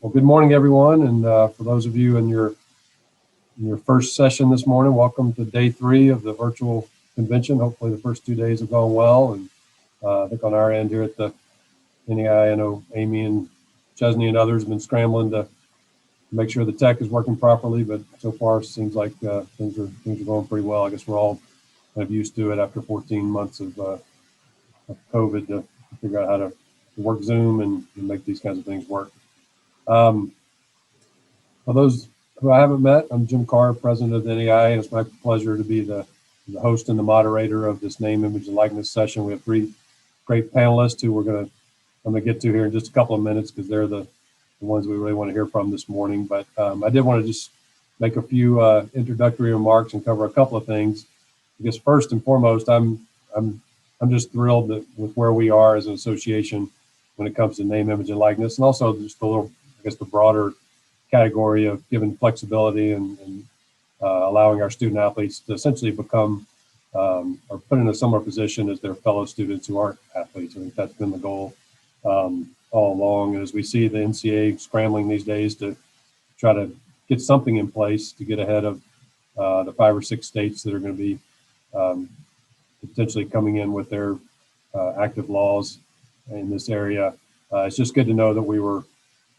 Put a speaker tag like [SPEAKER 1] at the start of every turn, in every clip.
[SPEAKER 1] Well, good morning, everyone. And for those of you in your first session this morning, welcome to day 3 of the virtual convention. Hopefully the first 2 days have gone well. And I think on our end here at the NAIA, I know Amy and Chesney and others have been scrambling to make sure the tech is working properly, but so far it seems like things are going pretty well. I guess we're all kind of used to it after 14 months of COVID to figure out how to work Zoom and make these kinds of things work. For those who I haven't met, I'm Jim Carr, president of the NAIA, and it's my pleasure to be the host and the moderator of this name, image, and likeness session. We have 3 great panelists who I'm going to get to here in just a couple of minutes because they're the ones we really want to hear from this morning. But I did want to just make a few introductory remarks and cover a couple of things. I guess first and foremost, I'm just thrilled with where we are as an association when it comes to name, image, and likeness, and also just a little, I guess, the broader category of giving flexibility and allowing our student athletes to essentially become or put in a similar position as their fellow students who aren't athletes. I think that's been the goal all along. And as we see the NCAA scrambling these days to try to get something in place to get ahead of the 5 or 6 states that are going to be potentially coming in with their active laws in this area, it's just good to know that we were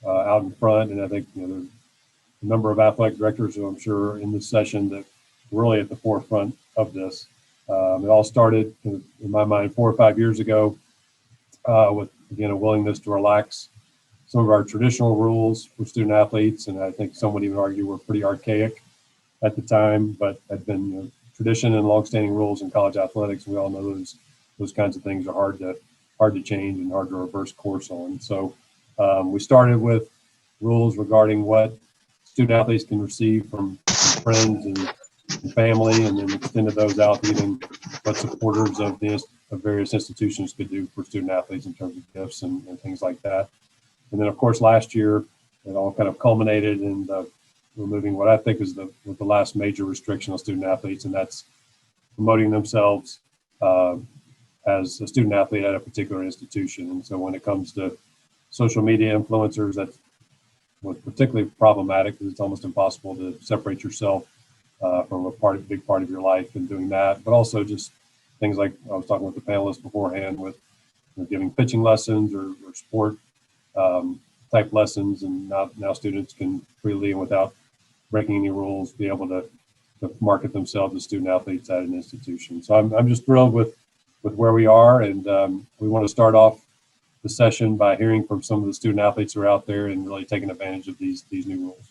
[SPEAKER 1] out in front. And I think there's a number of athletic directors who I'm sure are in this session that were really at the forefront of this. It all started, in my mind, 4 or 5 years ago with, again, a willingness to relax some of our traditional rules for student athletes. And I think some would even argue were pretty archaic at the time, but had been tradition and longstanding rules in college athletics. We all know those kinds of things are hard to change and hard to reverse course on. So we started with rules regarding what student athletes can receive from friends and family, and then extended those out to even what supporters of various institutions could do for student athletes in terms of gifts and things like that. And then, of course, last year, it all kind of culminated in removing what I think is the last major restriction on student athletes, and that's promoting themselves as a student athlete at a particular institution. And so when it comes to social media influencers, that was particularly problematic because it's almost impossible to separate yourself from a big part of your life in doing that. But also just things like I was talking with the panelists beforehand with giving pitching lessons or sport type lessons, and now students can freely and without breaking any rules be able to market themselves as student athletes at an institution. So I'm just thrilled with where we are, and we want to start off the session by hearing from some of the student athletes who are out there and really taking advantage of these new rules.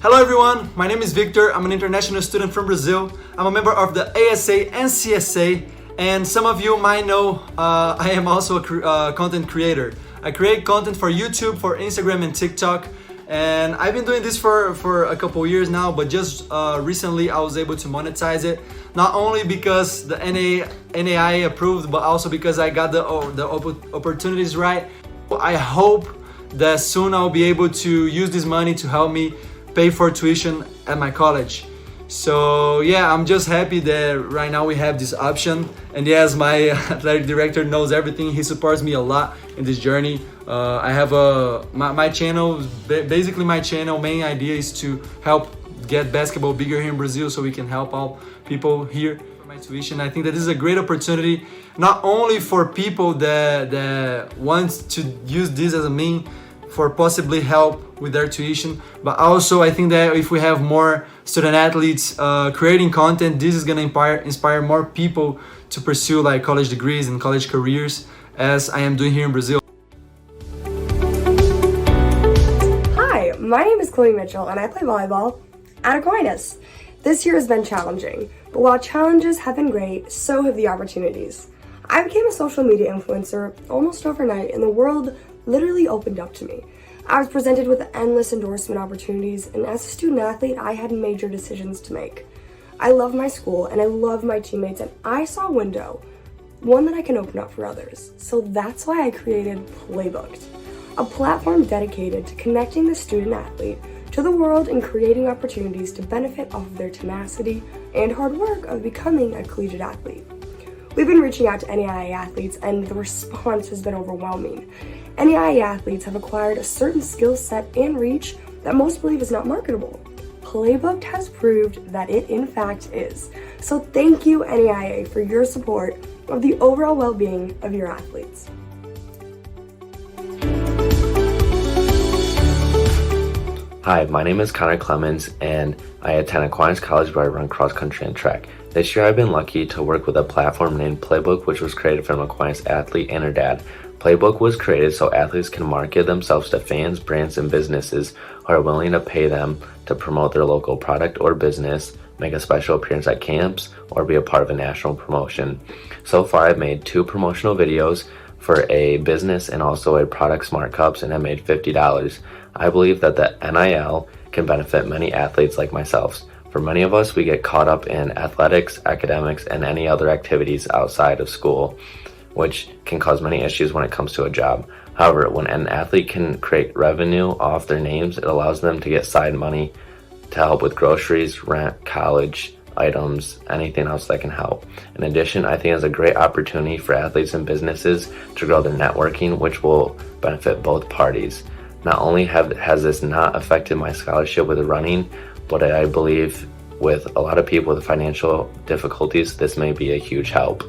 [SPEAKER 2] Hello everyone, my name is Victor. I'm an international student from Brazil. I'm a member of the ASA and CSA, and some of you might know I am also a content creator. I create content for YouTube, for Instagram and TikTok, and I've been doing this for a couple years now, but just recently I was able to monetize it, not only because the NAIA approved, but also because I got the opportunities right. I hope that soon I'll be able to use this money to help me pay for tuition at my college. So yeah, I'm just happy that right now we have this option. And yes, my athletic director knows everything. He supports me a lot in this journey. I have my channel, basically my channel main idea is to help get basketball bigger here in Brazil so we can help out people here for my tuition. I think that this is a great opportunity, not only for people that want to use this as a mean for possibly help with their tuition, but also I think that if we have more student athletes creating content, this is gonna inspire more people to pursue like college degrees and college careers, as I am doing here in Brazil.
[SPEAKER 3] Hi, my name is Chloe Mitchell and I play volleyball at Aquinas. This year has been challenging, but while challenges have been great, so have the opportunities. I became a social media influencer almost overnight and the world literally opened up to me. I was presented with endless endorsement opportunities, and as a student athlete, I had major decisions to make. I love my school and I love my teammates, and I saw a window, one that I can open up for others. So that's why I created Playbooked, a platform dedicated to connecting the student athlete to the world and creating opportunities to benefit off of their tenacity and hard work of becoming a collegiate athlete. We've been reaching out to NAIA athletes and the response has been overwhelming. NAIA athletes have acquired a certain skill set and reach that most believe is not marketable. Playbooked has proved that it in fact is. So thank you, NAIA, for your support of the overall well-being of your athletes.
[SPEAKER 4] Hi, my name is Connor Clemens and I attend Aquinas College where I run cross country and track. This year I've been lucky to work with a platform named Playbook, which was created from an Aquinas athlete and her dad. Playbook was created so athletes can market themselves to fans, brands, and businesses who are willing to pay them to promote their local product or business, make a special appearance at camps, or be a part of a national promotion. So far I've made 2 promotional videos for a business and also a product, Smart Cups, and I made $50. I believe that the NIL can benefit many athletes like myself. For many of us, we get caught up in athletics, academics, and any other activities outside of school, which can cause many issues when it comes to a job. However, when an athlete can create revenue off their names, it allows them to get side money to help with groceries, rent, college items, anything else that can help. In addition, I think it's a great opportunity for athletes and businesses to grow their networking, which will benefit both parties. Not only has this not affected my scholarship with running, but I believe with a lot of people with financial difficulties, this may be a huge help.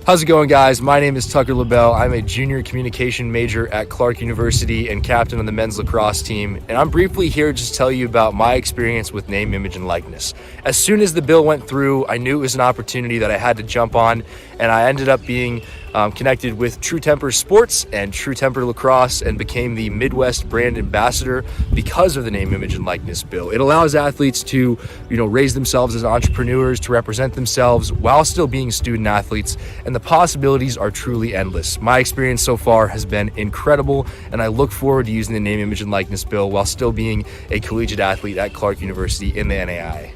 [SPEAKER 5] How's it going, guys? My name is Tucker LaBelle. I'm a junior communication major at Clark University and captain on the men's lacrosse team. And I'm briefly here to just tell you about my experience with name, image, and likeness. As soon as the bill went through, I knew it was an opportunity that I had to jump on, and I ended up being connected with True Temper Sports and True Temper Lacrosse and became the Midwest brand ambassador because of the name, image, and likeness bill. It allows athletes to, raise themselves as entrepreneurs, to represent themselves while still being student athletes, and the possibilities are truly endless. My experience so far has been incredible, and I look forward to using the name, image, and likeness bill while still being a collegiate athlete at Clark University in the NAIA.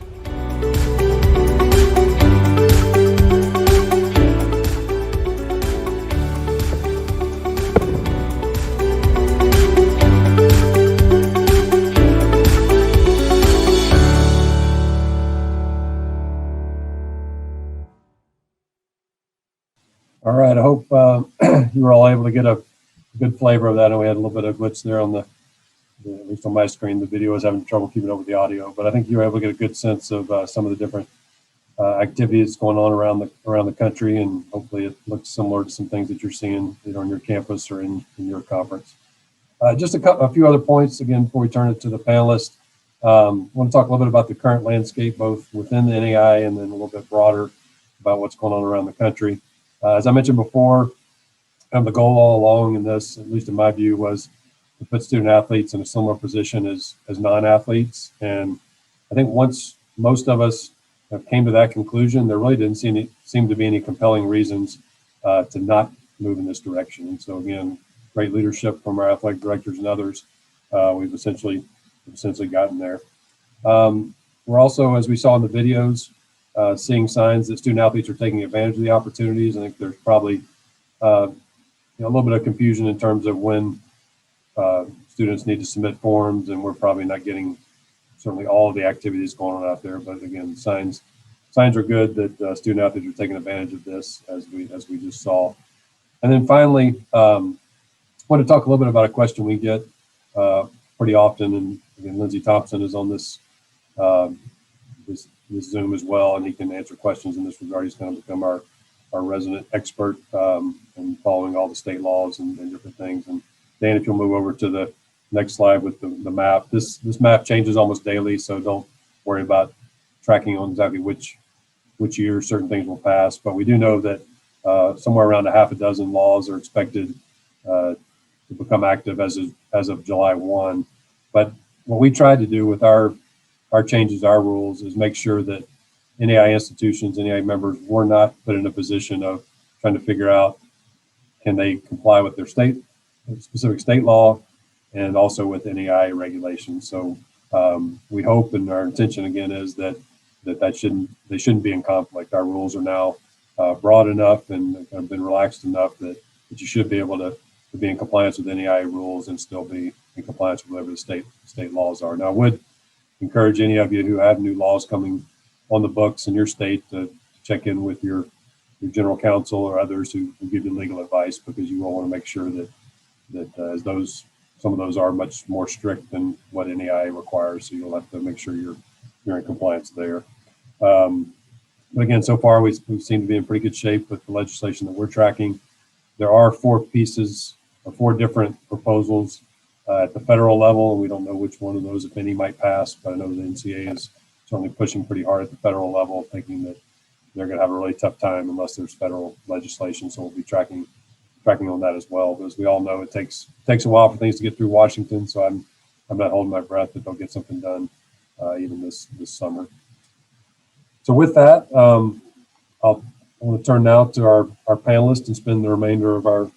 [SPEAKER 1] All right, I hope you were all able to get a good flavor of that. I know we had a little bit of glitch there on at least on my screen. The video was having trouble keeping up with the audio, but I think you were able to get a good sense of some of the different activities going on around the country, and hopefully it looks similar to some things that you're seeing on your campus or in your conference. Just a few other points, again, before we turn it to the panelists. I want to talk a little bit about the current landscape, both within the NAI and then a little bit broader about what's going on around the country. As I mentioned before, the goal all along in this, at least in my view, was to put student athletes in a similar position as non-athletes. And I think once most of us came to that conclusion, there really didn't seem to be any compelling reasons to not move in this direction. And so again, great leadership from our athletic directors and others, we've essentially gotten there. We're also, as we saw in the videos, seeing signs that student athletes are taking advantage of the opportunities. I think there's probably a little bit of confusion in terms of when students need to submit forms, and we're probably not getting certainly all of the activities going on out there. But again, signs are good that student athletes are taking advantage of this, as we just saw. And then finally, I want to talk a little bit about a question we get pretty often, and again, Lindsey Thompson is on this Zoom as well, and he can answer questions in this regard. He's going to become our resident expert in following all the state laws and different things. And Dan, if you'll move over to the next slide with the map. This map changes almost daily, so don't worry about tracking on exactly which year certain things will pass. But we do know that somewhere around a half a dozen laws are expected to become active as of July 1. But what we tried to do with our changes, our rules, is make sure that NAI institutions, NAI members were not put in a position of trying to figure out, can they comply with their specific state law and also with NAI regulations. So We hope, and our intention again is that they shouldn't be in conflict. Our rules are now broad enough and have been relaxed enough that you should be able to be in compliance with NAIA rules and still be in compliance with whatever the state laws are. Now, I would encourage any of you who have new laws coming on the books in your state to check in with your general counsel or others who give you legal advice, because you will want to make sure that as some of those are much more strict than what NAIA requires, so you'll have to make sure you're in compliance there. But again, so far we seem to be in pretty good shape with the legislation that we're tracking. There are 4 different proposals at the federal level, and we don't know which one of those, if any, might pass. But I know the NCAA is certainly pushing pretty hard at the federal level, thinking that they're going to have a really tough time unless there's federal legislation. So we'll be tracking on that as well. But as we all know, it takes a while for things to get through Washington. So I'm not holding my breath that they'll get something done even this summer. So with that, I want to turn now to our panelists and spend the remainder of our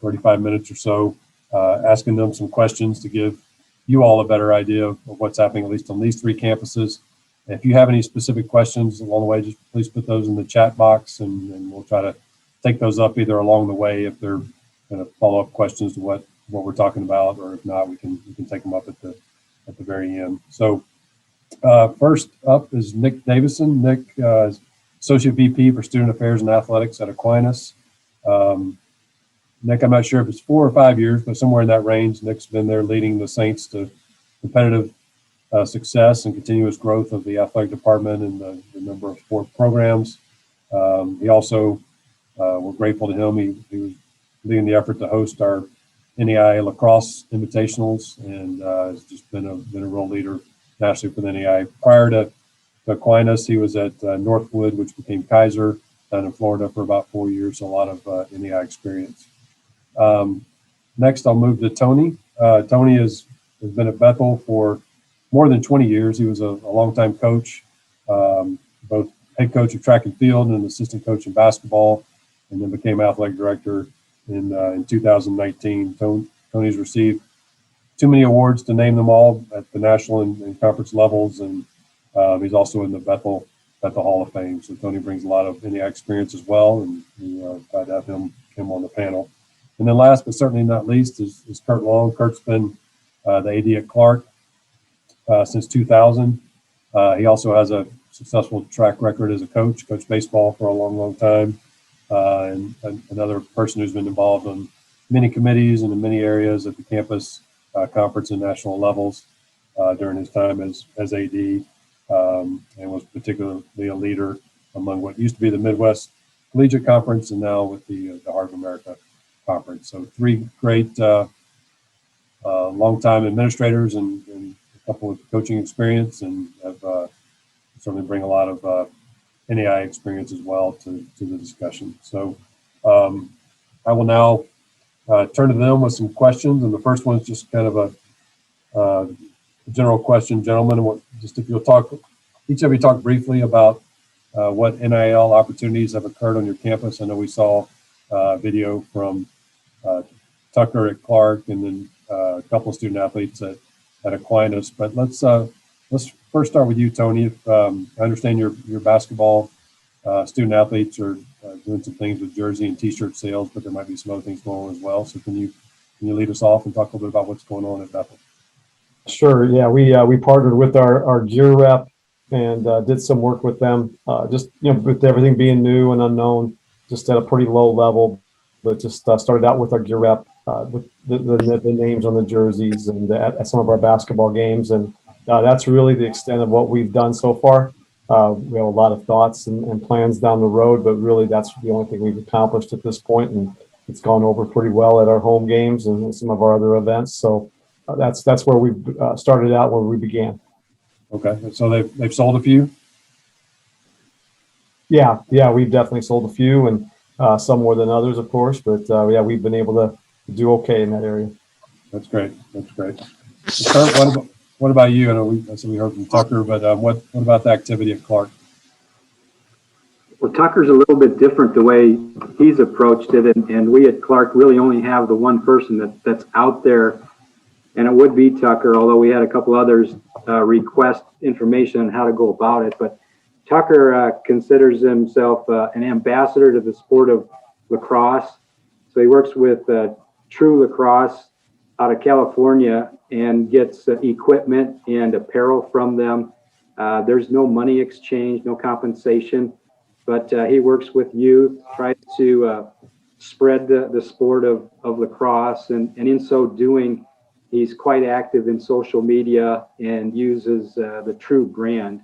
[SPEAKER 1] 35 minutes or so asking them some questions to give you all a better idea of what's happening, at least on these 3 campuses. If you have any specific questions along the way, just please put those in the chat box, and we'll try to take those up either along the way if they're kind of follow-up questions to what we're talking about, or if not, we can take them up at the very end. So first up is Nick Davidson. Nick is Associate VP for Student Affairs and Athletics at Aquinas. Nick, I'm not sure if it's 4 or 5 years, but somewhere in that range. Nick's been there leading the Saints to competitive success and continuous growth of the athletic department and the number of sport programs. He also, we're grateful to him. He was leading the effort to host our NAIA lacrosse invitationals, and has just been a real leader nationally for the NAIA. Prior to Aquinas, he was at Northwood, which became Kaiser, down in Florida for about 4 years, so a lot of NAIA experience. Next, I'll move to Tony. Tony has been at Bethel for more than 20 years. He was a longtime coach, both head coach of track and field and assistant coach in basketball, and then became athletic director in 2019. Tony's received too many awards to name them all at the national and conference levels, and he's also in the Bethel Hall of Fame. So Tony brings a lot of NAIA experience as well, and we're glad to have him on the panel. And then last but certainly not least is Curt Long. Curt's been the AD at Clark since 2000. He also has a successful track record as a coach baseball for a long time, and another person who's been involved on many committees and in many areas at the campus, conference and national levels during his time as AD, and was particularly a leader among what used to be the Midwest Collegiate Conference and now with the Heart of America Conference. So 3 great longtime administrators and a couple of coaching experience, and have certainly bring a lot of NAIA experience as well to the discussion. So I will now turn to them with some questions, and the first one is just kind of a general question, gentlemen. Just if you'll talk, each of you talk briefly about what NIL opportunities have occurred on your campus. I know we saw a video from Tucker at Clark, and then a couple of student athletes at Aquinas. But let's first start with you, Tony. If I understand your basketball student athletes are doing some things with jersey and T-shirt sales, but there might be some other things going on as well. So can you lead us off and talk a little bit about what's going on at Bethel?
[SPEAKER 6] Sure. Yeah, we partnered with our gear rep and did some work with them. Just with everything being new and unknown, just at a pretty low level, but just started out with our gear rep with the names on the jerseys and at some of our basketball games, and that's really the extent of what we've done so far. We have a lot of thoughts and plans down the road, but really that's the only thing we've accomplished at this point, and it's gone over pretty well at our home games and some of our other events. So that's where we started out, where we began.
[SPEAKER 1] Okay, so they've sold a few. Yeah,
[SPEAKER 6] we've definitely sold a few, and some more than others, of course. But yeah, we've been able to do okay in that area.
[SPEAKER 1] That's great. Kurt, what about you? I know we heard from Tucker, but what about the activity at Clark?
[SPEAKER 7] Well, Tucker's a little bit different the way he's approached it, and we at Clark really only have the one person that's out there and it would be Tucker, although we had a couple others request information on how to go about it. But Tucker considers himself an ambassador to the sport of lacrosse. So he works with True Lacrosse out of California and gets equipment and apparel from them. There's no money exchange, no compensation, but he works with youth, tries to spread the sport of lacrosse, and in so doing, he's quite active in social media and uses the True brand.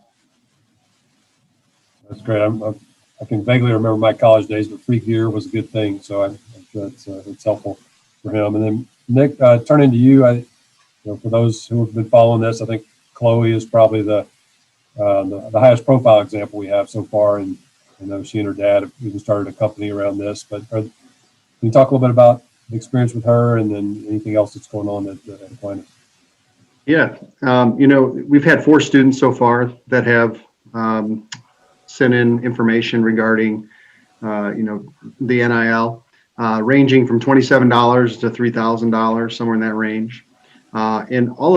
[SPEAKER 1] That's great. I can vaguely remember my college days, but free gear was a good thing. So I'm sure it's helpful for him. And then Nick, turning to you, for those who have been following this, I think Chloe is probably the highest profile example we have so far. And I know she and her dad have even started a company around this. But can you talk a little bit about the experience with her and then anything else that's going on at Aquinas?
[SPEAKER 8] Yeah, we've had 4 students so far that have sent in information regarding, the NIL, ranging from $27 to $3,000, somewhere in that range. And all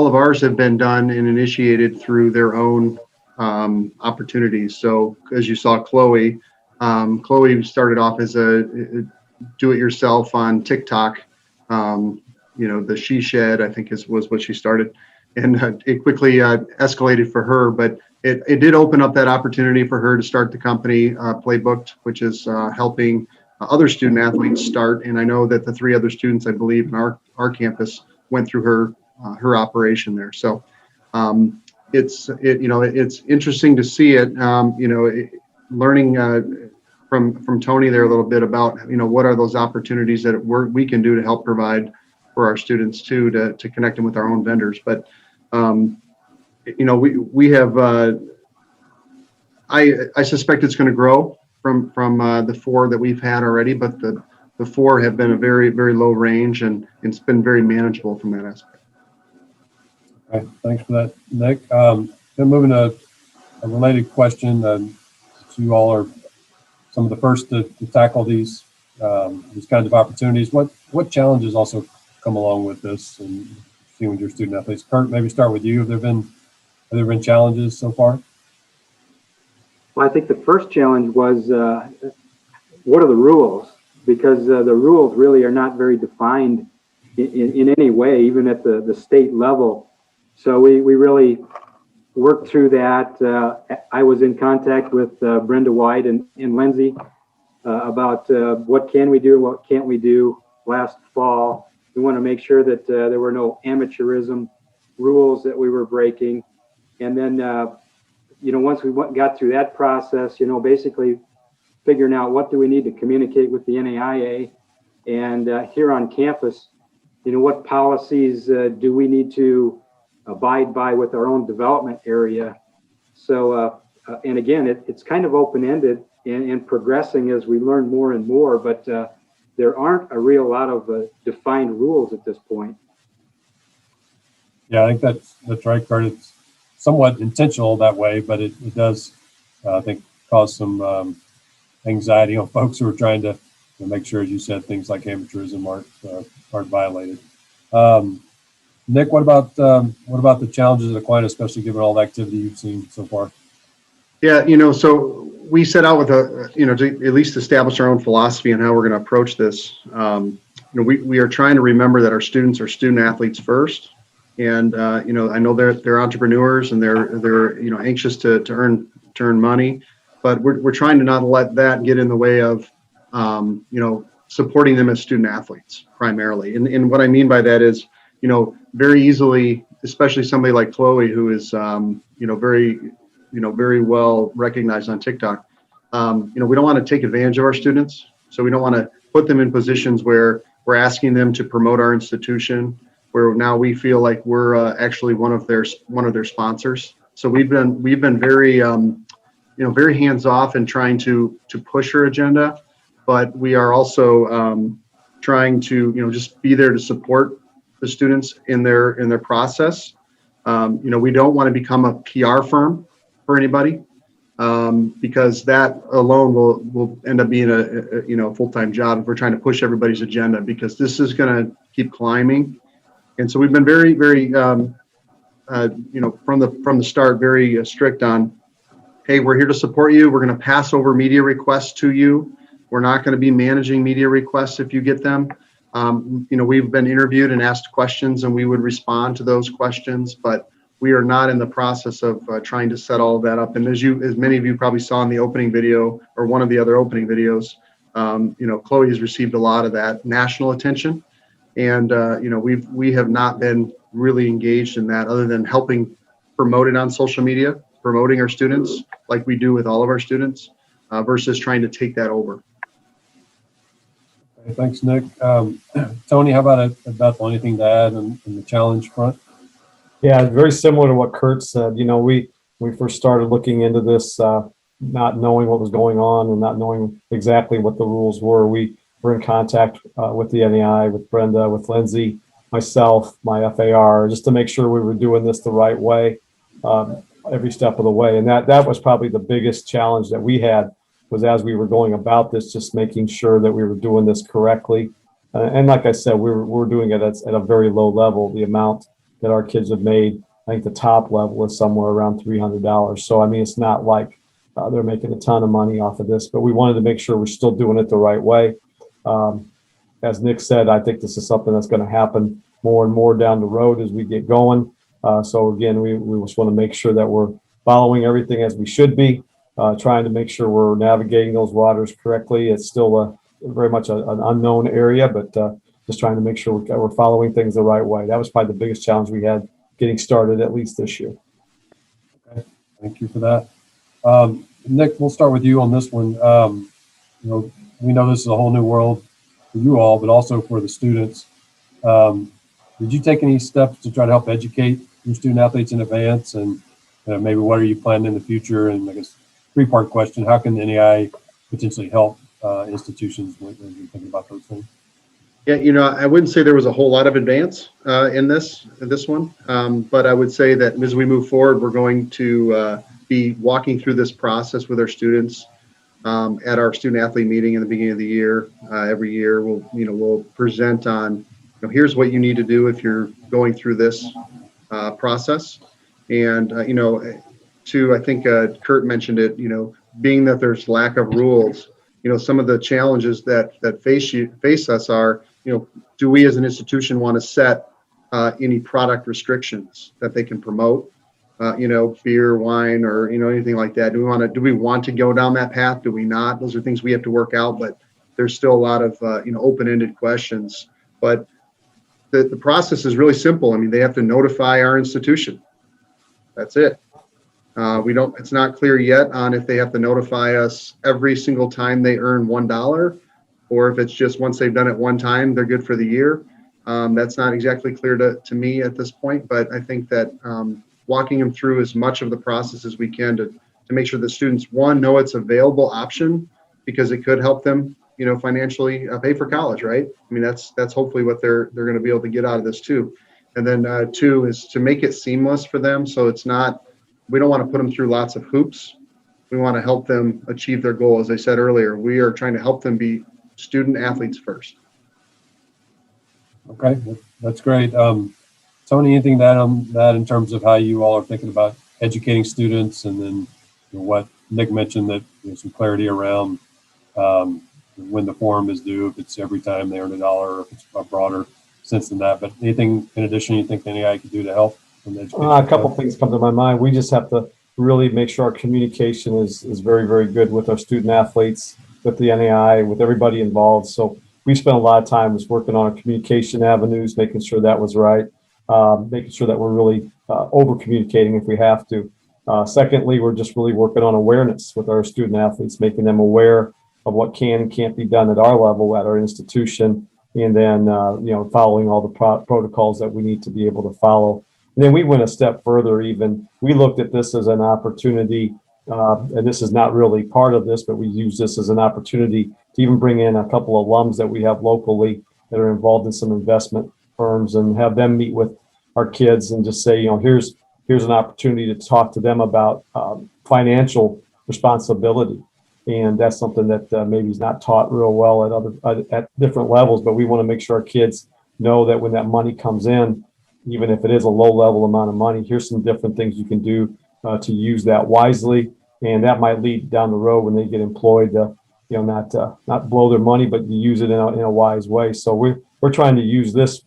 [SPEAKER 8] of ours have been done and initiated through their own opportunities. So as you saw, Chloe started off as a do-it-yourself on TikTok. The She Shed, I think was what she started, and it quickly escalated for her. But it did open up that opportunity for her to start the company, Playbooked, which is helping other student athletes start. And I know that the 3 other students, I believe, in our campus went through her operation there. So it's interesting to see it. Learning from Tony there a little bit about what are those opportunities that we can do to help provide for our students too, to connect them with our own vendors. But we have I suspect it's going to grow from the 4 that we've had already, but the 4 have been a very, very low range, and it's been very manageable from that aspect.
[SPEAKER 1] Okay, thanks for that, Nick. Then moving to a related question, you all are some of the first to tackle these kinds of opportunities. What challenges also come along with this and seeing with your student athletes? Curt, maybe start with you. Have there been challenges so far?
[SPEAKER 7] Well, I think the first challenge was what are the rules? Because the rules really are not very defined in any way, even at the state level. So we really worked through that. I was in contact with Brenda White and Lindsay about what can we do, what can't we do last fall. We want to make sure that there were no amateurism rules that we were breaking. And then, once we got through that process, basically figuring out what do we need to communicate with the NAIA, and here on campus, what policies do we need to abide by with our own development area. So, and again, it's kind of open-ended and progressing as we learn more and more, but there aren't a real lot of defined rules at this point.
[SPEAKER 1] Yeah, I think that's right, Curt. It's somewhat intentional that way, but it does, I think, cause some anxiety on folks who are trying to make sure, as you said, things like amateurism aren't violated. Nick, what about the challenges at Aquinas, especially given all the activity you've seen so far?
[SPEAKER 8] Yeah, so we set out with to at least establish our own philosophy on how we're going to approach this. We are trying to remember that our students are student athletes first, and I know they're entrepreneurs and they're anxious to earn money, but we're trying to not let that get in the way of supporting them as student athletes primarily. And what I mean by that is, very easily, especially somebody like Chloe, who is very well recognized on TikTok. We don't want to take advantage of our students, so we don't want to put them in positions where we're asking them to promote our institution, where now we feel like we're actually one of their sponsors. So we've been very very hands off in trying to push her agenda, but we are also trying to just be there to support the students in their process. We don't want to become a PR firm for anybody, because that alone will end up being a full-time job if we're trying to push everybody's agenda, because this is going to keep climbing. And so we've been very, very, from the start, very strict on, hey, we're here to support you. We're going to pass over media requests to you. We're not going to be managing media requests if you get them. We've been interviewed and asked questions, and we would respond to those questions, but we are not in the process of trying to set all of that up. And as many of you probably saw in the opening video or one of the other opening videos, Chloe has received a lot of that national attention. And, we have not been really engaged in that other than helping promote it on social media, promoting our students like we do with all of our students versus trying to take that over.
[SPEAKER 1] Okay, thanks, Nick. Tony, how about Bethel? Anything to add in the challenge front?
[SPEAKER 6] Yeah, very similar to what Curt said. We first started looking into this, not knowing what was going on and not knowing exactly what the rules were. We were in contact with the NAIA, with Brenda, with Lindsay, myself, my FAR, just to make sure we were doing this the right way, every step of the way. And that was probably the biggest challenge that we had, was as we were going about this, just making sure that we were doing this correctly. And like I said, we're doing it at a very low level. The amount that our kids have made, I think the top level is somewhere around $300. So, I mean, it's not like they're making a ton of money off of this, but we wanted to make sure we're still doing it the right way. As Nick said, I think this is something that's going to happen more and more down the road as we get going. So again, we just want to make sure that we're following everything as we should be, trying to make sure we're navigating those waters correctly. It's still very much an unknown area, but just trying to make sure we're following things the right way. That was probably the biggest challenge we had getting started, at least this year.
[SPEAKER 1] Okay, thank you for that. Nick, we'll start with you on this one. We know this is a whole new world for you all, but also for the students. Did you take any steps to try to help educate your student athletes in advance? And maybe what are you planning in the future? And I guess three-part question: how can the NAIA potentially help institutions when you're thinking about those things?
[SPEAKER 8] Yeah, I wouldn't say there was a whole lot of advance in this one, but I would say that as we move forward, we're going to be walking through this process with our students at our student athlete meeting in the beginning of the year. Every year, we'll present on, here's what you need to do if you're going through this process. And I think Curt mentioned it. Being that there's lack of rules, some of the challenges that face us are, do we as an institution want to set any product restrictions that they can promote? Beer, wine, or anything like that. Do we want to go down that path? Do we not? Those are things we have to work out, but there's still a lot of open-ended questions. But the process is really simple. I mean, they have to notify our institution. That's it. It's not clear yet on if they have to notify us every single time they earn $1, or if it's just once they've done it one time, they're good for the year. That's not exactly clear to me at this point, but I think that walking them through as much of the process as we can to make sure the students, one, know it's available option, because it could help them, financially pay for college, right? I mean, that's hopefully what they're going to be able to get out of this too. And then two is to make it seamless for them. So we don't want to put them through lots of hoops. We want to help them achieve their goal. As I said earlier, we are trying to help them be student athletes first.
[SPEAKER 1] Okay, that's great. Tony, anything to add on that in terms of how you all are thinking about educating students, and then what Nick mentioned, that some clarity around when the form is due, if it's every time they earn $1, or if it's a broader sense than that. But anything in addition you think the NAIA could do to help?
[SPEAKER 6] A couple things come to my mind. We just have to really make sure our communication is very, very good with our student athletes, with the NAIA, with everybody involved. So we spent a lot of time just working on our communication avenues, making sure that was right, making sure that we're really over communicating if we have to. Secondly, we're just really working on awareness with our student athletes, making them aware of what can and can't be done at our level, at our institution, and then following all the protocols that we need to be able to follow. And then we went a step further. Even we looked at this as an opportunity, and this is not really part of this, but we use this as an opportunity to even bring in a couple of alums that we have locally that are involved in some investment firms, and have them meet with our kids and just say, here's an opportunity to talk to them about financial responsibility. And that's something that maybe is not taught real well at different levels, but we want to make sure our kids know that when that money comes in, even if it is a low level amount of money, here's some different things you can do to use that wisely. And that might lead down the road when they get employed to, not blow their money, but use it in a wise way. So we're trying to use this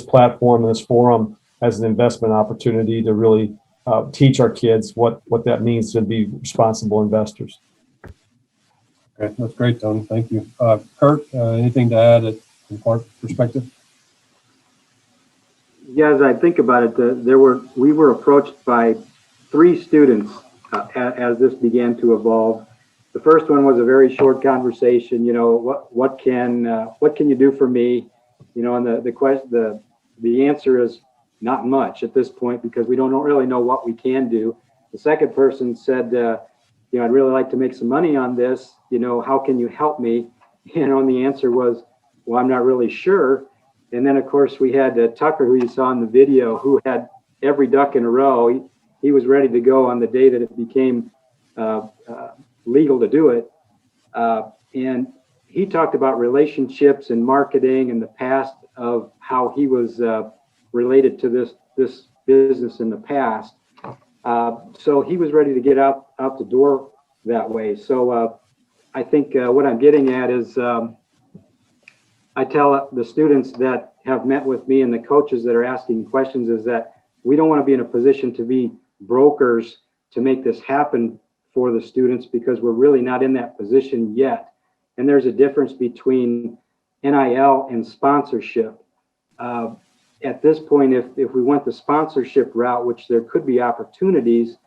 [SPEAKER 6] platform and this forum as an investment opportunity to really teach our kids what that means to be responsible investors.
[SPEAKER 1] Okay, that's great, Tony. Thank you. Curt, anything to add from Clark's perspective?
[SPEAKER 7] Yeah, as I think about it, we were approached by 3 students as this began to evolve. The first one was a very short conversation. What can you do for me? And the answer is not much at this point, because we don't really know what we can do. The second person said, I'd really like to make some money on this. How can you help me? And the answer was, well, I'm not really sure. And then, of course, we had Tucker, who you saw in the video, who had every duck in a row. He was ready to go on the day that it became legal to do it. And he talked about relationships and marketing and the past of how he was related to this business in the past. So he was ready to get out the door that way. So I think what I'm getting at is I tell the students that have met with me and the coaches that are asking questions is that we don't want to be in a position to be brokers to make this happen for the students, because we're really not in that position yet. And there's a difference between NIL and sponsorship. At this point, if we went the sponsorship route, which there could be opportunities,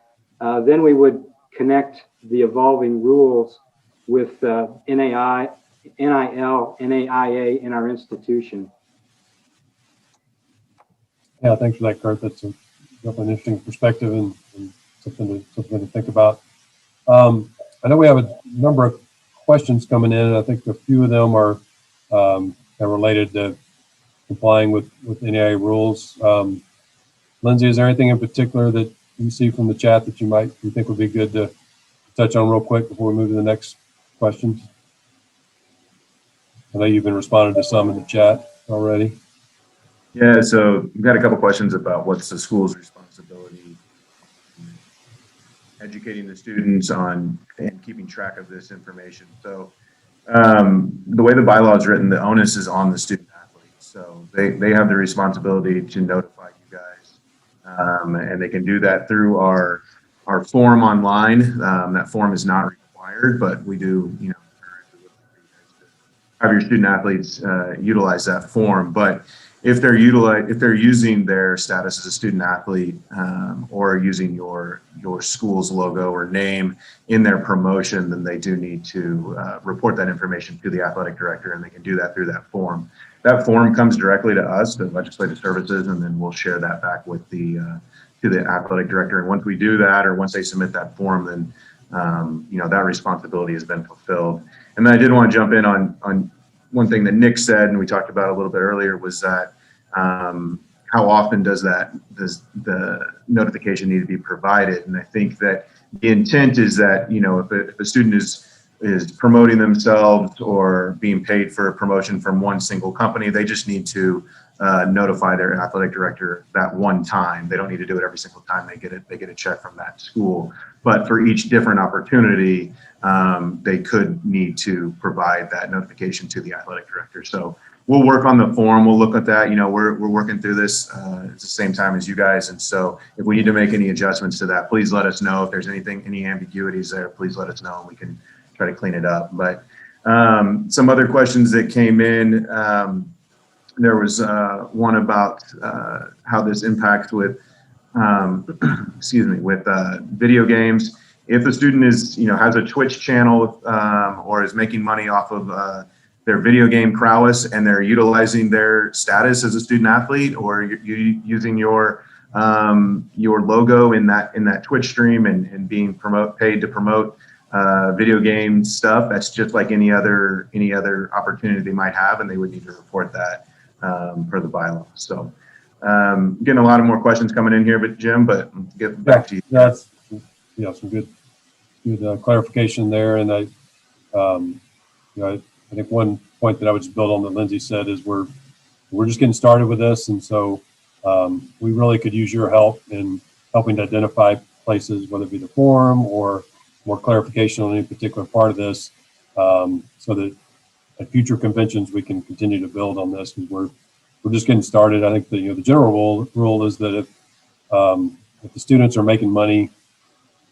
[SPEAKER 7] then we would connect the evolving rules with NIL, NAIA in our institution.
[SPEAKER 1] Yeah, thanks for that, Curt. That's definitely an interesting perspective and something to think about. I know we have a number of questions coming in, and I think a few of them are related to complying with NAIA rules. Lindsay, is there anything in particular that you see from the chat that you think would be good to touch on real quick before we move to the next questions? I know you've been responding to some in the chat already.
[SPEAKER 9] Yeah, so we've got a couple questions about what's the school's responsibility, educating the students on and keeping track of this information. So the way the bylaw is written, the onus is on the student athletes. So they have the responsibility to notify you guys, and they can do that through our form online. That form is not required, but we do, have your student athletes utilize that form. But if they're using their status as a student athlete or using your school's logo or name in their promotion, then they do need to report that information to the athletic director, and they can do that through that form. That form comes directly to us, the legislative services, and then we'll share that back with to the athletic director. And once we do that, or once they submit that form, then that responsibility has been fulfilled. And then I did want to jump in on one thing that Nick said, and we talked about a little bit earlier, was that how often does the notification need to be provided? And I think that the intent is that, if a student is promoting themselves or being paid for a promotion from one single company, they just need to notify their athletic director that one time. They don't need to do it every single time they get a check from that school. But for each different opportunity, they could need to provide that notification to the athletic director. So we'll work on the form. We'll look at that. We're working through this at the same time as you guys. And so if we need to make any adjustments to that, please let us know. If there's any ambiguities there, please let us know and we can try to clean it up. But some other questions that came in, there was one about how this impacts with video games. If a student has a Twitch channel or is making money off of their video game prowess, and they're utilizing their status as a student athlete, or you using your logo in that Twitch stream and being paid to promote video game stuff, that's just like any other opportunity they might have, and they would need to report that per the bylaw. So getting a lot of more questions coming in here, but Jim, get back to you.
[SPEAKER 1] That's some good clarification there, and I think one point that I would just build on that Lindsay said is we're we're just getting started with this. And so we really could use your help in helping to identify places, whether it be the forum or more clarification on any particular part of this, so that at future conventions we can continue to build on this. Because we're just getting started. I think the general rule is that if the students are making money,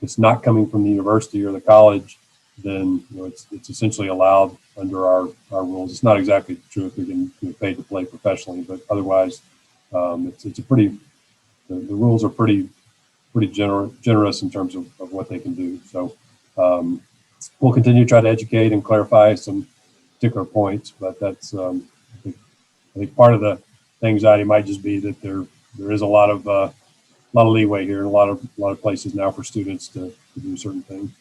[SPEAKER 1] it's not coming from the university or the college, then it's essentially allowed under our rules. It's not exactly true if you're getting paid to play professionally, but otherwise, it's a pretty. The rules are pretty generous in terms of what they can do. So we'll continue to try to educate and clarify some particular points, but that's I think part of the anxiety might just be that there is a lot of leeway here and a lot of places now for students to do certain things.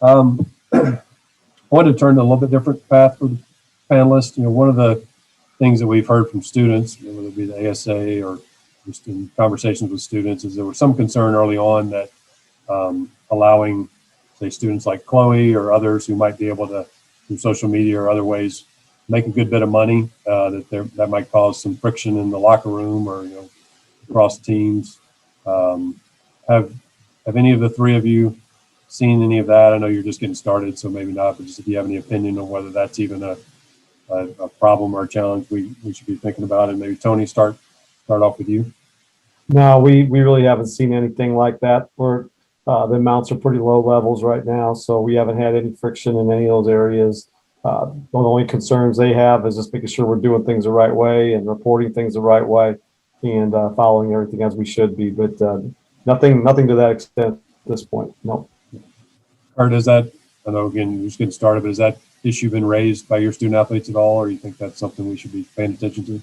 [SPEAKER 1] I wanted to turn to a little bit different path for the panelists. One of the things that we've heard from students, whether it be the ASA or just in conversations with students, is there was some concern early on that allowing, say, students like Chloe or others who might be able to, through social media or other ways, make a good bit of money, that might cause some friction in the locker room or across teams. Have any of the three of you seen any of that? I know you're just getting started, so maybe not, but just if you have any opinion on whether that's even a problem or a challenge we should be thinking about. And maybe Tony, start off with you.
[SPEAKER 6] No, we really haven't seen anything like that. Where the amounts are pretty low levels right now, so we haven't had any friction in any of those areas. The only concerns they have is just making sure we're doing things the right way and reporting things the right way and following everything as we should be. But nothing to that extent at this point. No.
[SPEAKER 1] Or does that, I know again you're just getting started, but has that issue been raised by your student athletes at all, or you think that's something we should be paying attention to?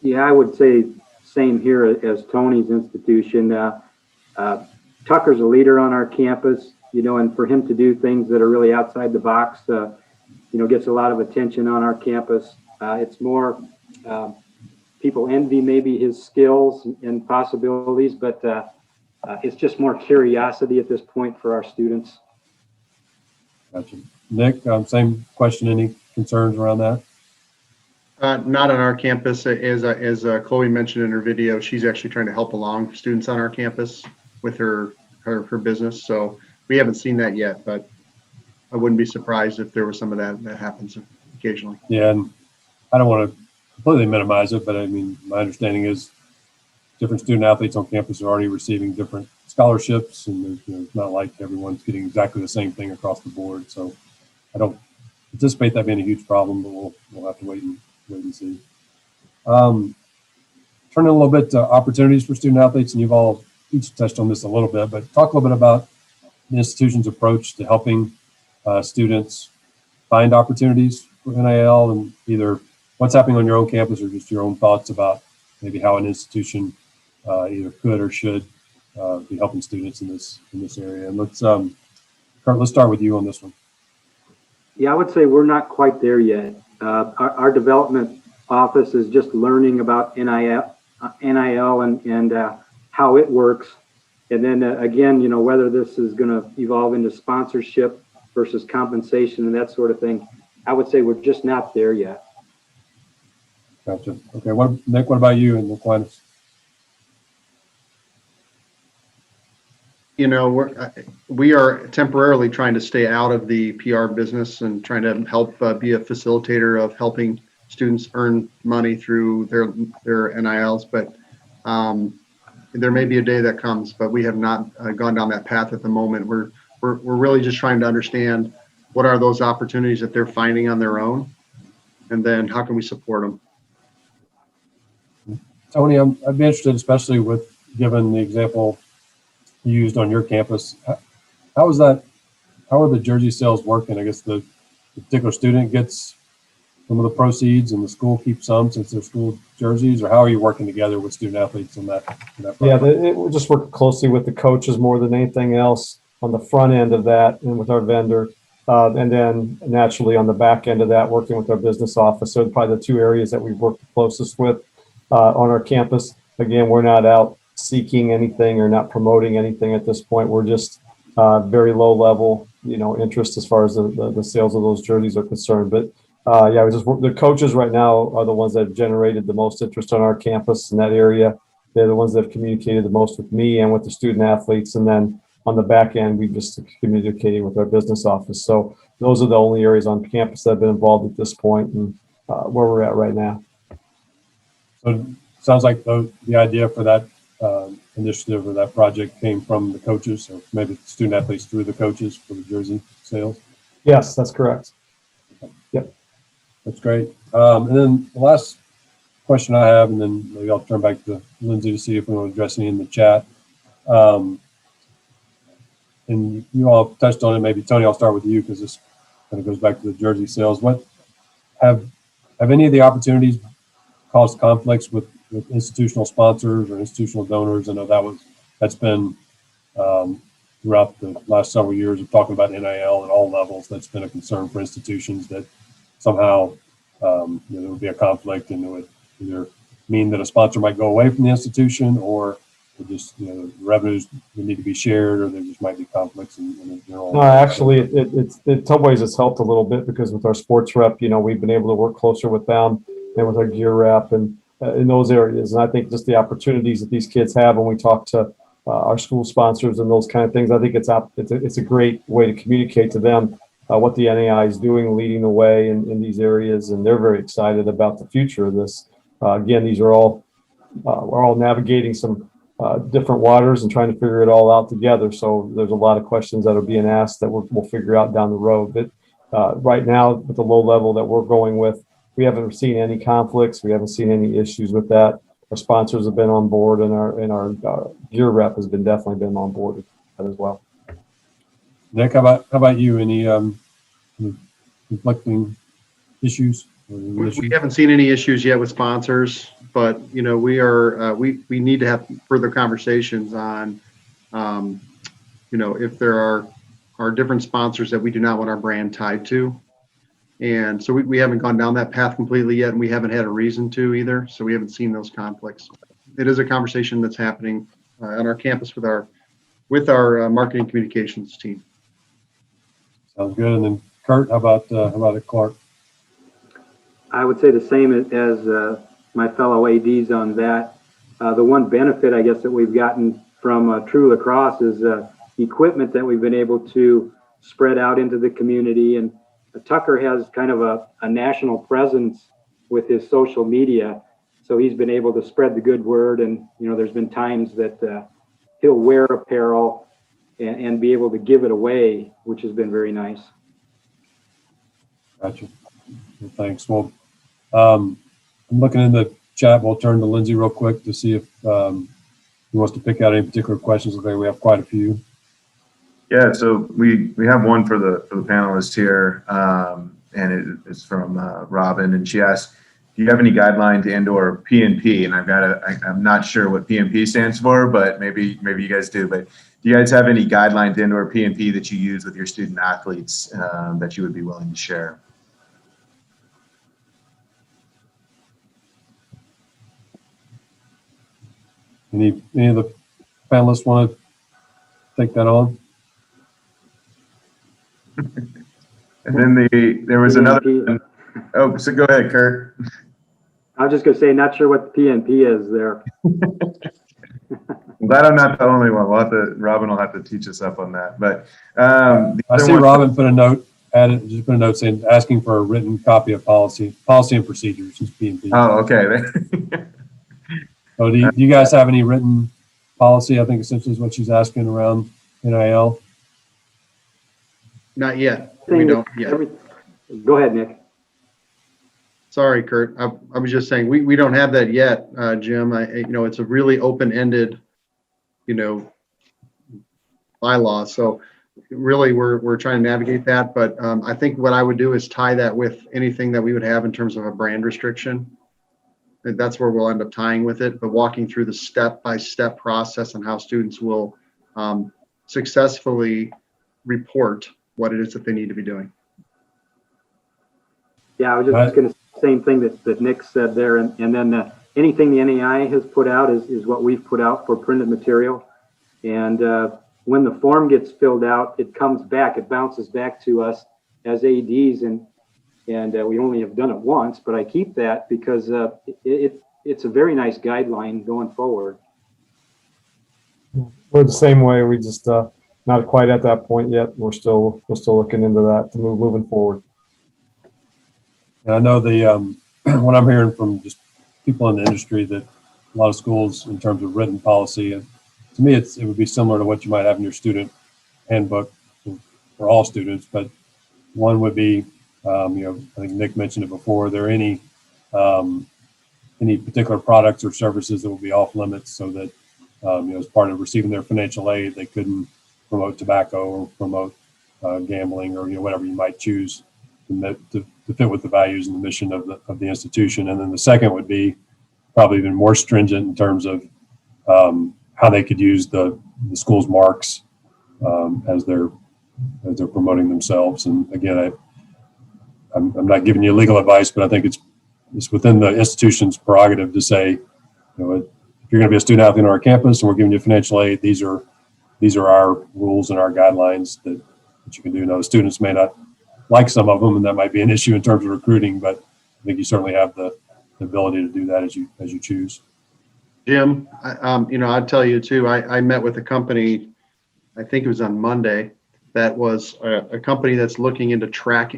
[SPEAKER 7] Yeah, I would say same here as Tony's institution. Tucker's a leader on our campus, and for him to do things that are really outside the box, gets a lot of attention on our campus. It's more people envy maybe his skills and possibilities, but it's just more curiosity at this point for our students.
[SPEAKER 1] Gotcha. Nick, same question. Any concerns around that?
[SPEAKER 8] Not on our campus. As Chloe mentioned in her video, she's actually trying to help along students on our campus with her business. So we haven't seen that yet, but I wouldn't be surprised if there was some of that happens occasionally.
[SPEAKER 1] Yeah, and I don't want to completely minimize it, but I mean, my understanding is different student athletes on campus are already receiving different scholarships, and it's not like everyone's getting exactly the same thing across the board. So I don't anticipate that being a huge problem, but we'll have to wait and see. Turning a little bit to opportunities for student athletes, and you've all each touched on this a little bit, but talk a little bit about the institution's approach to helping students find opportunities for NIL, and either what's happening on your own campus or just your own thoughts about maybe how an institution either could or should be helping students in this area. And let's Curt, let's start with you on this one.
[SPEAKER 7] Yeah, I would say we're not quite there yet. Our development office is just learning about NIL and how it works. And then again, whether this is going to evolve into sponsorship versus compensation and that sort of thing, I would say we're just not there yet.
[SPEAKER 1] Gotcha. Okay. Nick, what about you in Aquinas?
[SPEAKER 8] We are temporarily trying to stay out of the PR business and trying to help be a facilitator of helping students earn money through their NILs. But there may be a day that comes, but we have not gone down that path at the moment. We're really just trying to understand what are those opportunities that they're finding on their own, and then how can we support them.
[SPEAKER 1] Tony, I'd be interested, especially with given the example you used on your campus. How is that? How are the jersey sales working? I guess the particular student gets some of the proceeds, and the school keeps some since they're school jerseys, or how are you working together with student athletes in that?
[SPEAKER 6] Yeah, we just work closely with the coaches more than anything else on the front end of that, and with our vendor, and then naturally on the back end of that, working with our business office. So probably the two areas that we've worked the closest with on our campus. Again, we're not out seeking anything or not promoting anything at this point. We're just very low level, interest as far as the sales of those jerseys are concerned. But Yeah, the coaches right now are the ones that have generated the most interest on our campus in that area. They're the ones that have communicated the most with me and with the student athletes. And then on the back end, we just communicated with our business office. So those are the only areas on campus that have been involved at this point and where we're at right now.
[SPEAKER 1] So it sounds like the idea for that initiative or that project came from the coaches, or maybe student athletes through the coaches for the jersey sales.
[SPEAKER 6] Yes, that's correct. Yep.
[SPEAKER 1] That's great. And then the last question I have, and then maybe I'll turn back to Lindsay to see if we want to address any in the chat. And you all touched on it. Maybe Tony, I'll start with you because this kind of goes back to the jersey sales. What have any of the opportunities caused conflicts with institutional sponsors or institutional donors? I know that's been throughout the last several years of talking about NIL at all levels. That's been a concern for institutions that somehow there would be a conflict, and it would either mean that a sponsor might go away from the institution, or just the revenues would need to be shared, or there just might be conflicts in the general.
[SPEAKER 6] No, actually, it's in some ways it's helped a little bit because with our sports rep, we've been able to work closer with them and with our gear rep and in those areas. And I think just the opportunities that these kids have when we talk to our school sponsors and those kind of things, I think it's a great way to communicate to them what the NAIA is doing, leading the way in these areas, and they're very excited about the future of this. Again, these are all we're all navigating some different waters and trying to figure it all out together. So there's a lot of questions that are being asked that we'll figure out down the road. But right now, with the low level that we're going with, we haven't seen any conflicts. We haven't seen any issues with that. Our sponsors have been on board, and our gear rep has definitely been on board with that as well.
[SPEAKER 1] Nick, how about you? Any conflicting issues?
[SPEAKER 8] We haven't seen any issues yet with sponsors, but we need to have further conversations on if there are different sponsors that we do not want our brand tied to. And so we haven't gone down that path completely yet, and we haven't had a reason to either. So we haven't seen those conflicts. It is a conversation that's happening on our campus with our marketing communications team.
[SPEAKER 1] Sounds good. And then Curt, how about it, Clark?
[SPEAKER 7] I would say the same as my fellow ADs on that. The one benefit, I guess, that we've gotten from True Lacrosse is equipment that we've been able to spread out into the community. And Tucker has kind of a national presence with his social media. So he's been able to spread the good word. And, there's been times that he'll wear apparel and be able to give it away, which has been very nice.
[SPEAKER 1] Gotcha. Well, thanks. Well, I'm looking in the chat. We'll turn to Lindsay real quick to see if he wants to pick out any particular questions. Okay, we have quite a few.
[SPEAKER 9] Yeah, so we have one for the panelists here, and it's from Robin, and she asked, "Do you have any guidelines and/or P&P?" And I'm not sure what P&P stands for, but maybe you guys do. But do you guys have any guidelines and/or P&P that you use with your student athletes that you would be willing to share?
[SPEAKER 1] Any of the panelists want to take that on?
[SPEAKER 9] And then there was another one. Oh, so go ahead, Curt.
[SPEAKER 7] I was just going to say, not sure what the PNP is there.
[SPEAKER 9] I'm glad I'm not the only one. Robin will have to teach us up on that. But
[SPEAKER 1] I see Robin put a note, just put a note saying asking for a written copy of policy and procedures. Is PNP.
[SPEAKER 9] Oh, okay.
[SPEAKER 1] So do you guys have any written policy? I think essentially is what she's asking around NIL.
[SPEAKER 8] Not yet. We don't yet.
[SPEAKER 7] Go ahead, Nick.
[SPEAKER 8] Sorry, Curt. I was just saying we don't have that yet, Jim. It's a really open-ended, bylaw. So really, we're trying to navigate that. But I think what I would do is tie that with anything that we would have in terms of a brand restriction. And that's where we'll end up tying with it. But walking through the step-by-step process on how students will successfully report what it is that they need to be doing.
[SPEAKER 7] Yeah, I was just going to say the same thing that Nick said there. And then anything the NAIA has put out is what we've put out for printed material. And when the form gets filled out, it comes back, it bounces back to us as ADs. And And we only have done it once, but I keep that because it's a very nice guideline going forward.
[SPEAKER 6] We're the same way. We just not quite at that point yet. We're still looking into that to moving forward.
[SPEAKER 1] And I know the what I'm hearing from just people in the industry, that a lot of schools, in terms of written policy, and to me, it would be similar to what you might have in your student handbook for all students. But one would be, I think Nick mentioned it before. Are there any particular products or services that will be off limits, so that as part of receiving their financial aid, they couldn't promote tobacco or promote gambling, or whatever you might choose to fit with the values and the mission of the institution. And then the second would be probably even more stringent in terms of how they could use the school's marks as they're promoting themselves. And again, I'm not giving you legal advice, but I think it's within the institution's prerogative to say, if you're going to be a student athlete on our campus and we're giving you financial aid, these are our rules and our guidelines that you can do. Now, the students may not like some of them, and that might be an issue in terms of recruiting, but I think you certainly have the ability to do that as you choose.
[SPEAKER 8] Jim, I'd tell you too, I met with a company, I think it was on Monday, that was a company that's looking into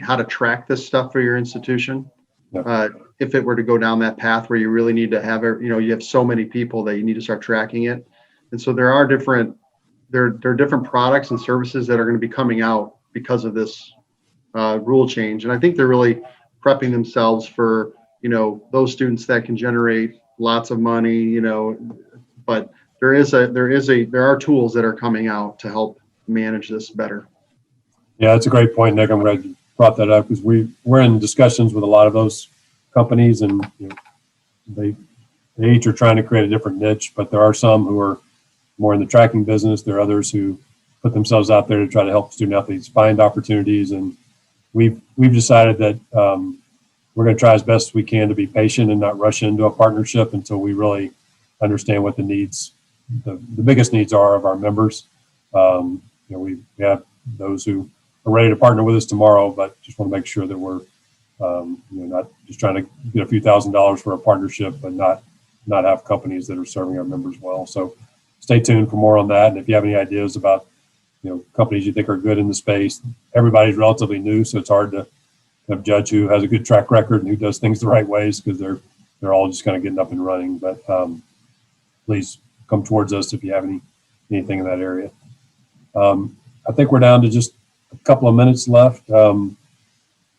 [SPEAKER 8] how to track this stuff for your institution.
[SPEAKER 1] Yep.
[SPEAKER 8] If it were to go down that path where you really need to have, you have so many people that you need to start tracking it. And so there are different products and services that are going to be coming out because of this rule change. And I think they're really prepping themselves for, those students that can generate lots of money, but there are tools that are coming out to help manage this better.
[SPEAKER 1] Yeah, that's a great point, Nick. I'm glad you brought that up, because we're in discussions with a lot of those companies, and they each are trying to create a different niche, but there are some who are more in the tracking business. There are others who put themselves out there to try to help student athletes find opportunities. And we've decided that we're going to try as best we can to be patient and not rush into a partnership until we really understand what the biggest needs are of our members. We have those who are ready to partner with us tomorrow, but just want to make sure that we're not just trying to get a few $1,000s for a partnership, but not have companies that are serving our members well. So stay tuned for more on that. And if you have any ideas about companies you think are good in the space, everybody's relatively new, so it's hard to judge who has a good track record and who does things the right ways, because they're all just kind of getting up and running. But please come towards us if you have anything in that area. I think we're down to just a couple of minutes left.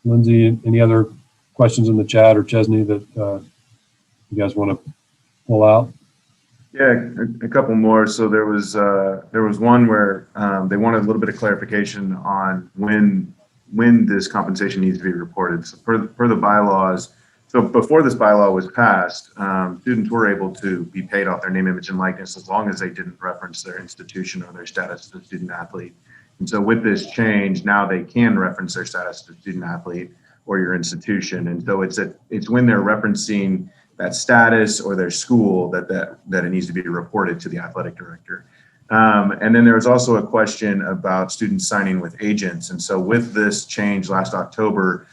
[SPEAKER 1] Lindsay, any other questions in the chat, or Chesney, that you guys want to pull out?
[SPEAKER 9] Yeah, a couple more. So there was one where they wanted a little bit of clarification on when this compensation needs to be reported. So for the bylaws, so before this bylaw was passed, students were able to be paid off their name, image, and likeness as long as they didn't reference their institution or their status as a student athlete. And so with this change, now they can reference their status as a student athlete or your institution. And so it's when they're referencing that status or their school that it needs to be reported to the athletic director. And then there was also a question about students signing with agents. And so with this change last October,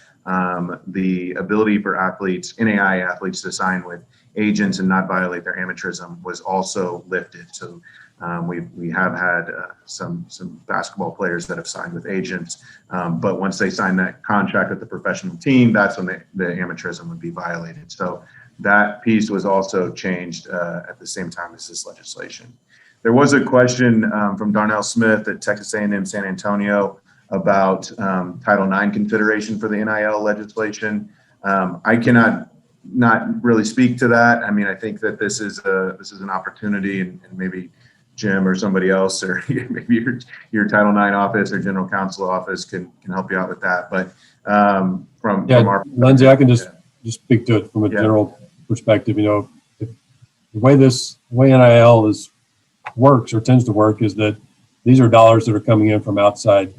[SPEAKER 9] the ability for athletes, NAIA athletes, to sign with agents and not violate their amateurism was also lifted. So we have had some basketball players that have signed with agents, but once they sign that contract with the professional team, that's when the amateurism would be violated. So that piece was also changed at the same time as this legislation. There was a question from Darnell Smith at Texas A&M San Antonio about Title IX consideration for the NIL legislation. I cannot not really speak to that. I mean, I think that this is an opportunity, and maybe Jim or somebody else, or maybe your Title IX office or General Counsel office can help you out with that. But from our
[SPEAKER 1] Lindsay, I can just speak to it from a general perspective. If the way NIL works or tends to work is that these are dollars that are coming in from outside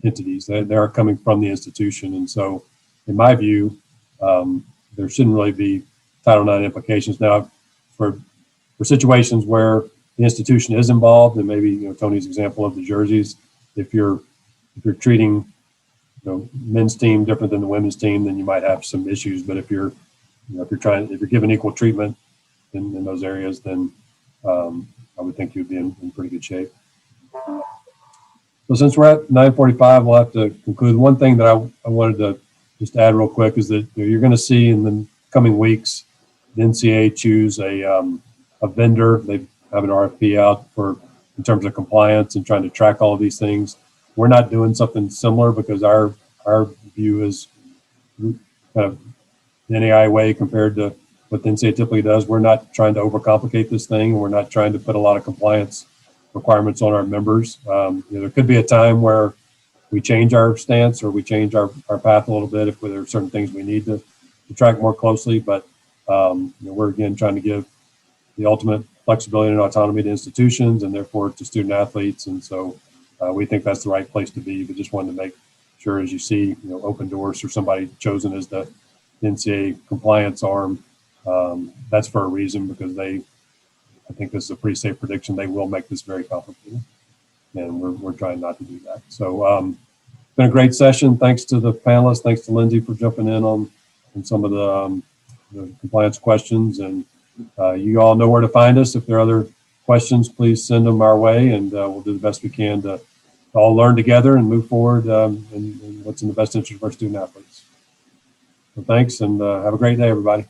[SPEAKER 1] entities. They are coming from the institution. And so in my view, there shouldn't really be Title IX implications. Now, for situations where the institution is involved, and maybe Tony's example of the jerseys, if you're treating men's team different than the women's team, then you might have some issues. But if you're if you're given equal treatment in those areas, then I would think you'd be in pretty good shape. So since we're at 9:45, we'll have to conclude. One thing that I wanted to just add real quick is that you're going to see in the coming weeks, the NCAA choose a vendor. They have an RFP out in terms of compliance and trying to track all of these things. We're not doing something similar because our view is kind of the NAIA way compared to what the NCAA typically does. We're not trying to overcomplicate this thing. We're not trying to put a lot of compliance requirements on our members. There could be a time where we change our stance or we change our path a little bit if there are certain things we need to track more closely. But we're again trying to give the ultimate flexibility and autonomy to institutions and therefore to student athletes. And so we think that's the right place to be. But just wanted to make sure, as you see, open doors for somebody chosen as the NCAA compliance arm. That's for a reason, because I think this is a pretty safe prediction. They will make this very complicated, and we're trying not to do that. So it's been a great session. Thanks to the panelists. Thanks to Lindsay for jumping in on some of the compliance questions. And you all know where to find us. If there are other questions, please send them our way, and we'll do the best we can to all learn together and move forward in what's in the best interest of our student athletes. So thanks, and have a great day, everybody.